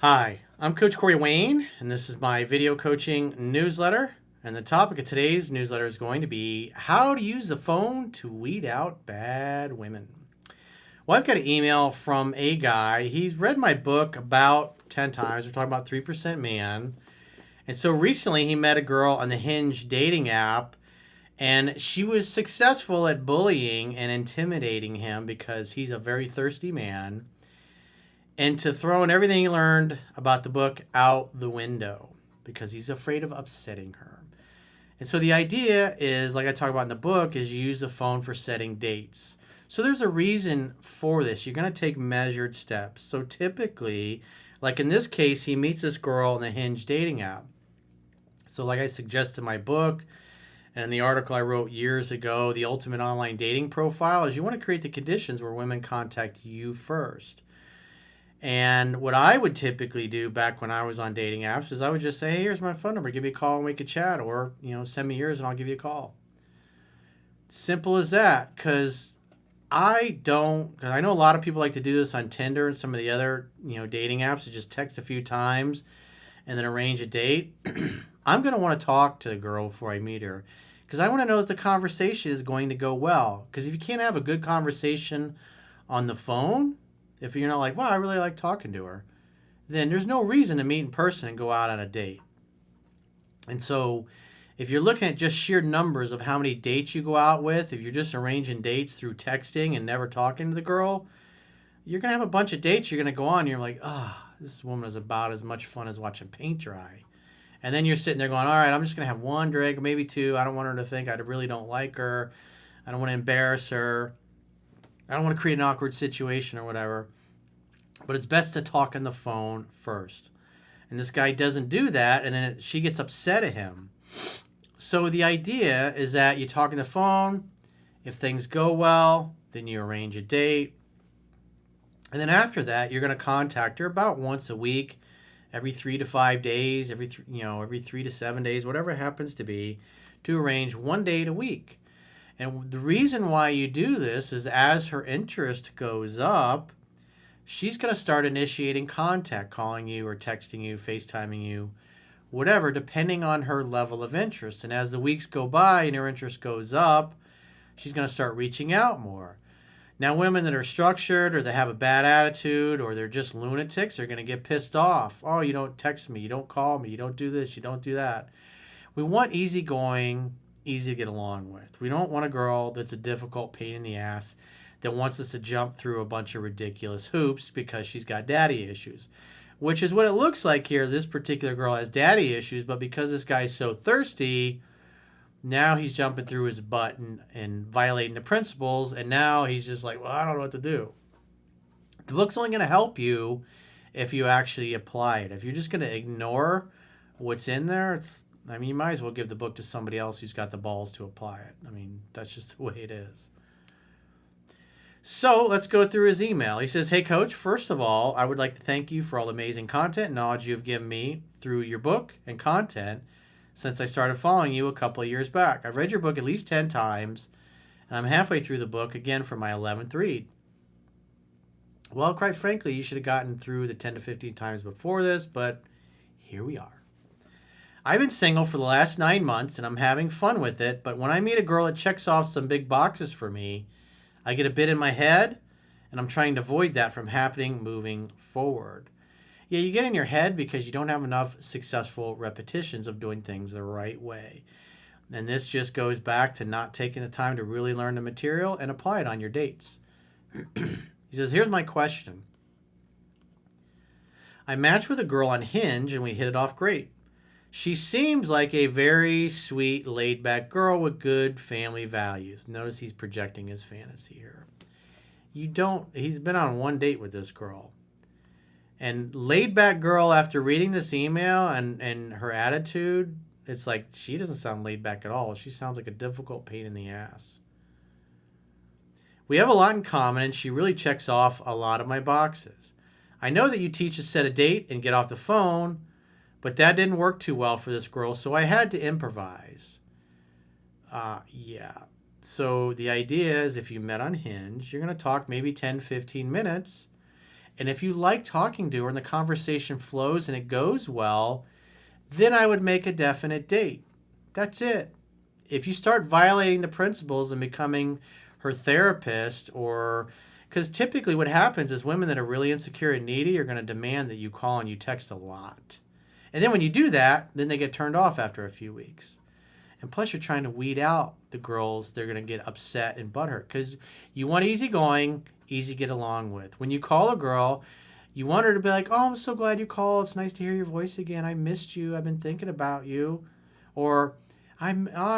Hi, I'm Coach Corey Wayne, and this is my video coaching newsletter. And the topic of today's newsletter is going to be how to use the phone to weed out bad women. Well, I've got an email from a guy. He's read my book about 10 times. We're talking about 3% Man. And so recently he met a girl on the Hinge dating app, and she was successful at bullying and intimidating him because he's a very thirsty man, and to throwing everything he learned about the book out the window because he's afraid of upsetting her. And so the idea is, like I talk about in the book, is you use the phone for setting dates. So there's a reason for this. You're going to take measured steps. So typically, like in this case, he meets this girl in the Hinge dating app. So like I suggest in my book and in the article I wrote years ago, the ultimate online dating profile is you want to create the conditions where women contact you first. And what I would typically do back when I was on dating apps is I would just say, hey, here's my phone number. Give me a call and we could chat. Or, send me yours and I'll give you a call. Simple as that. Because I know a lot of people like to do this on Tinder and some of the other, dating apps, to just text a few times and then arrange a date. I'm going to want to talk to the girl before I meet her because I want to know that the conversation is going to go well. Because if you can't have a good conversation on the phone, if you're not like, wow, I really like talking to her, then there's no reason to meet in person and go out on a date. And so if you're looking at just sheer numbers of how many dates you go out with, if you're just arranging dates through texting and never talking to the girl, you're going to have a bunch of dates you're going to go on and you're like, this woman is about as much fun as watching paint dry. And then you're sitting there going, all right, I'm just going to have one drink, maybe two. I don't want her to think I really don't like her. I don't want to embarrass her. I don't want to create an awkward situation or whatever. But it's best to talk on the phone first. And this guy doesn't do that, and then she gets upset at him. So the idea is that you talk on the phone. If things go well, then you arrange a date. And then after that, you're going to contact her about once a week, every 3 to 5 days, every 3 to 7 days, whatever it happens to be, to arrange one date a week. And the reason why you do this is as her interest goes up, she's going to start initiating contact, calling you or texting you, FaceTiming you, whatever, depending on her level of interest. And as the weeks go by and her interest goes up, she's going to start reaching out more. Now, women that are structured or that have a bad attitude or they're just lunatics are going to get pissed off. Oh, you don't text me, you don't call me, you don't do this, you don't do that. We want easygoing, easy to get along with. We don't want a girl that's a difficult pain in the ass that wants us to jump through a bunch of ridiculous hoops because she's got daddy issues, which is what it looks like here. This particular girl has daddy issues, but because this guy's so thirsty, now he's jumping through his butt and violating the principles, and now he's just like, well, I don't know what to do. The book's only going to help you if you actually apply it. If you're just going to ignore what's in there, you might as well give the book to somebody else who's got the balls to apply it. That's just the way it is. So let's go through his email. He says, hey, Coach, first of all, I would like to thank you for all the amazing content and knowledge you've given me through your book and content since I started following you a couple of years back. I've read your book at least 10 times, and I'm halfway through the book again for my 11th read. Well, quite frankly, you should have gotten through the 10 to 15 times before this, but here we are. I've been single for the last 9 months, and I'm having fun with it, but when I meet a girl that checks off some big boxes for me, I get a bit in my head, and I'm trying to avoid that from happening moving forward. Yeah, you get in your head because you don't have enough successful repetitions of doing things the right way. And this just goes back to not taking the time to really learn the material and apply it on your dates. He says, here's my question. I matched with a girl on Hinge, and we hit it off great. She seems like a very sweet, laid-back girl with good family values. Notice he's projecting his fantasy here. He's been on one date with this girl. And laid-back girl, after reading this email and her attitude, it's like she doesn't sound laid-back at all. She sounds like a difficult pain in the ass. We have a lot in common, and she really checks off a lot of my boxes. I know that you teach us set a date and get off the phone, but that didn't work too well for this girl, so I had to improvise. Yeah. So the idea is if you met on Hinge, you're going to talk maybe 10, 15 minutes, And if you like talking to her and the conversation flows and it goes well, then I would make a definite date. That's it. If you start violating the principles and becoming her therapist, or because typically what happens is women that are really insecure and needy are going to demand that you call and you text a lot. And then when you do that, then they get turned off after a few weeks. And plus you're trying to weed out the girls. They're going to get upset and butthurt because you want easygoing, easy to get along with. When you call a girl, you want her to be like, oh, I'm so glad you called. It's nice to hear your voice again. I missed you. I've been thinking about you. Or, I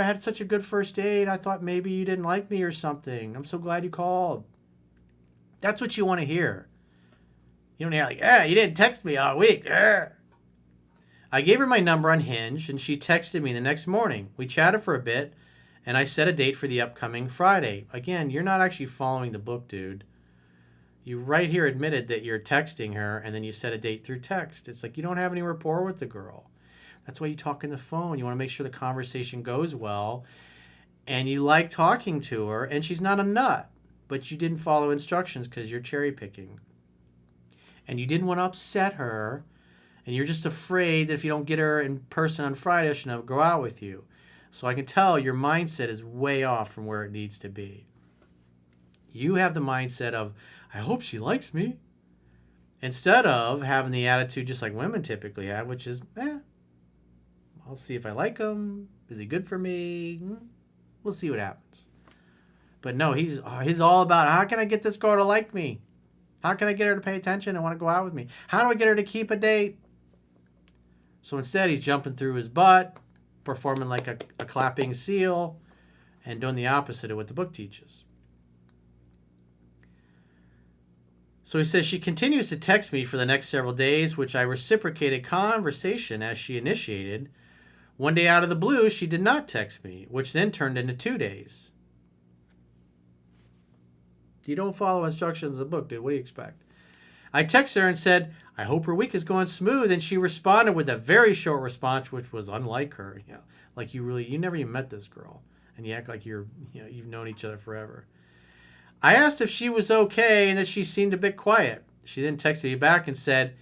had such a good first date. I thought maybe you didn't like me or something. I'm so glad you called. That's what you want to hear. You don't hear like, you didn't text me all week. I gave her my number on Hinge, and she texted me the next morning. We chatted for a bit, and I set a date for the upcoming Friday. Again, you're not actually following the book, dude. You right here admitted that you're texting her, and then you set a date through text. It's like you don't have any rapport with the girl. That's why you talk on the phone. You want to make sure the conversation goes well, and you like talking to her, and she's not a nut, but you didn't follow instructions because you're cherry picking. And you didn't want to upset her, and you're just afraid that if you don't get her in person on Friday, she'll never go out with you. So I can tell your mindset is way off from where it needs to be. You have the mindset of, I hope she likes me, instead of having the attitude just like women typically have, which is, I'll see if I like him. Is he good for me? We'll see what happens. But no, he's all about, how can I get this girl to like me? How can I get her to pay attention and want to go out with me? How do I get her to keep a date? So instead, he's jumping through his butt, performing like a clapping seal, and doing the opposite of what the book teaches. So he says, she continues to text me for the next several days, which I reciprocated conversation as she initiated. One day out of the blue, she did not text me, which then turned into 2 days. You don't follow instructions in the book, dude. What do you expect? I texted her and said, I hope her week is going smooth. And she responded with a very short response, which was unlike her. You know, like you never even met this girl. And you act like you've known each other forever. I asked if she was okay and that she seemed a bit quiet. She then texted me back and said,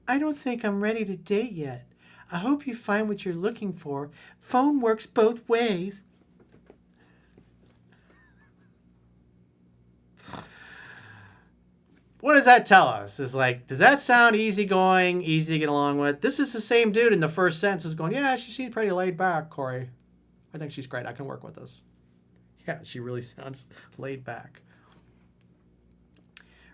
I don't think I'm ready to date yet. I hope you find what you're looking for. Phone works both ways. What does that tell us? It's like, does that sound easygoing, easy to get along with? This is the same dude in the first sentence who's going, yeah, she seems pretty laid back, Corey. I think she's great. I can work with this. Yeah, she really sounds laid back.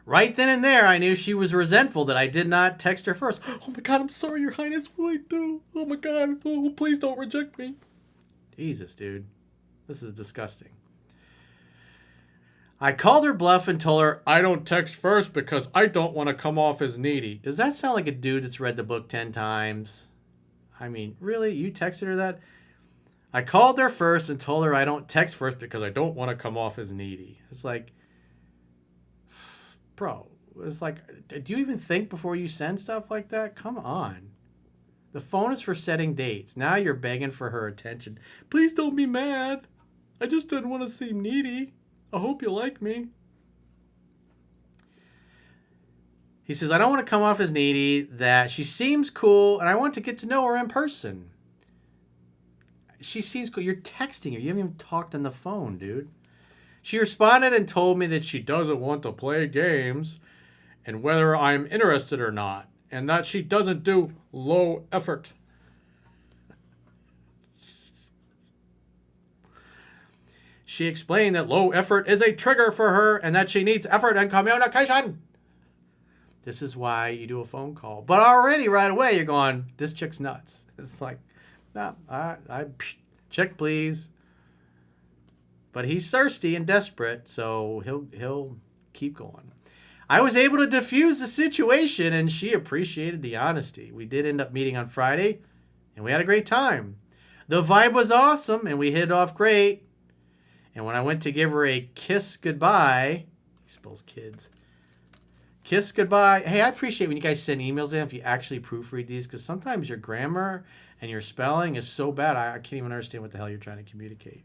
Right then and there, I knew she was resentful that I did not text her first. Oh my God, I'm sorry, Your Highness. What do I do? Oh my God. Oh, please don't reject me. Jesus, dude. This is disgusting. I called her bluff and told her, I don't text first because I don't want to come off as needy. Does that sound like a dude that's read the book 10 times? I mean, really? You texted her that? I called her first and told her I don't text first because I don't want to come off as needy. It's like, bro, it's like, do you even think before you send stuff like that? Come on. The phone is for setting dates. Now you're begging for her attention. Please don't be mad. I just didn't want to seem needy. I hope you like me. He says, I don't want to come off as needy, that she seems cool, and I want to get to know her in person. She seems cool. You're texting her. You haven't even talked on the phone, dude. She responded and told me that she doesn't want to play games and whether I'm interested or not, and that she doesn't do low effort. She explained that low effort is a trigger for her and that she needs effort and communication. This is why you do a phone call. But already right away you're going, this chick's nuts. It's like, no, I check please. But he's thirsty and desperate, so he'll keep going. I was able to diffuse the situation, and she appreciated the honesty. We did end up meeting on Friday, and we had a great time. The vibe was awesome, and we hit it off great. And when I went to give her a kiss goodbye, he spells kids. Kiss goodbye. Hey, I appreciate when you guys send emails in if you actually proofread these, because sometimes your grammar and your spelling is so bad, I can't even understand what the hell you're trying to communicate.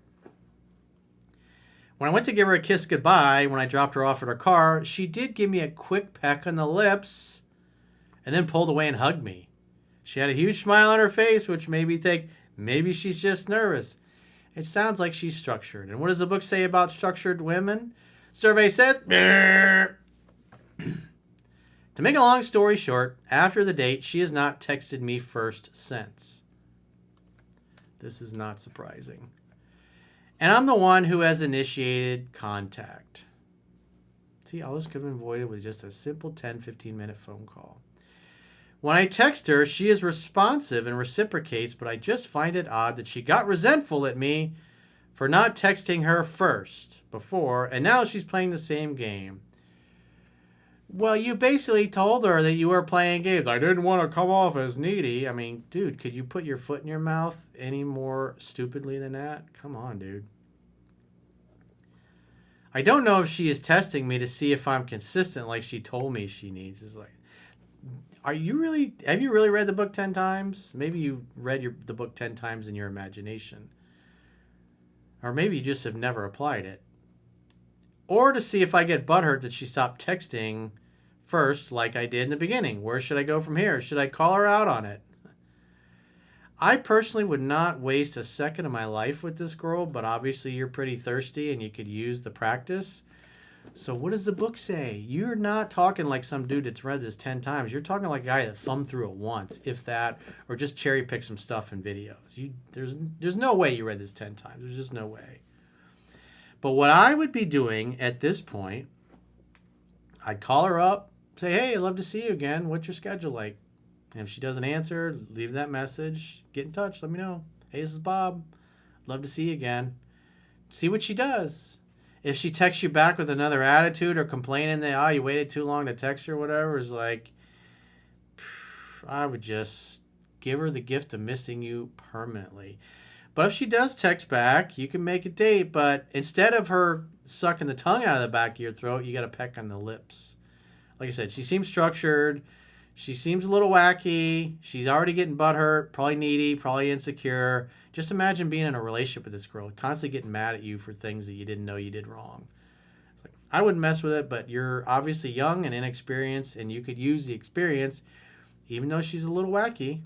When I went to give her a kiss goodbye when I dropped her off at her car, she did give me a quick peck on the lips and then pulled away and hugged me. She had a huge smile on her face, which made me think maybe she's just nervous. It sounds like she's structured. And what does the book say about structured women? Survey says, to make a long story short, after the date, she has not texted me first since. This is not surprising. And I'm the one who has initiated contact. See, all this could have been avoided with just a simple 10-15 minute phone call. When I text her, she is responsive and reciprocates, but I just find it odd that she got resentful at me for not texting her first before, and now she's playing the same game. Well, you basically told her that you were playing games. I didn't want to come off as needy. I mean, dude, could you put your foot in your mouth any more stupidly than that? Come on, dude. I don't know if she is testing me to see if I'm consistent like she told me she needs. It's like, have you really read the book 10 times? Maybe you read the book 10 times in your imagination. Or maybe you just have never applied it. Or to see if I get butthurt that she stopped texting first like I did in the beginning. Where should I go from here? Should I call her out on it? I personally would not waste a second of my life with this girl, but obviously you're pretty thirsty and you could use the practice. So what does the book say? You're not talking like some dude that's read this 10 times. You're talking like a guy that thumbed through it once, if that, or just cherry picked some stuff in videos. There's no way you read this 10 times. There's just no way. But what I would be doing at this point, I'd call her up, say, hey, I'd love to see you again. What's your schedule like? And if she doesn't answer, leave that message. Get in touch. Let me know. Hey, this is Bob. Love to see you again. See what she does. If she texts you back with another attitude or complaining that, you waited too long to text her or whatever, is like, I would just give her the gift of missing you permanently. But if she does text back, you can make a date. But instead of her sucking the tongue out of the back of your throat, you got to peck on the lips. Like I said, she seems structured. She seems a little wacky. She's already getting butthurt, probably needy, probably insecure. Just imagine being in a relationship with this girl, constantly getting mad at you for things that you didn't know you did wrong. It's like, I wouldn't mess with it, but you're obviously young and inexperienced, and you could use the experience, even though she's a little wacky.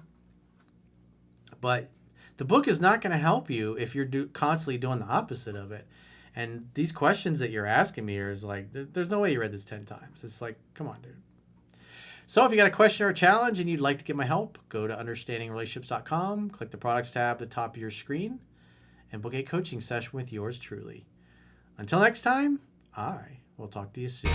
But the book is not going to help you if you're constantly doing the opposite of it. And these questions that you're asking me is like, there's no way you read this 10 times. It's like, come on, dude. So if you got a question or a challenge and you'd like to get my help, go to understandingrelationships.com, click the products tab at the top of your screen, and book a coaching session with yours truly. Until next time, I will talk to you soon.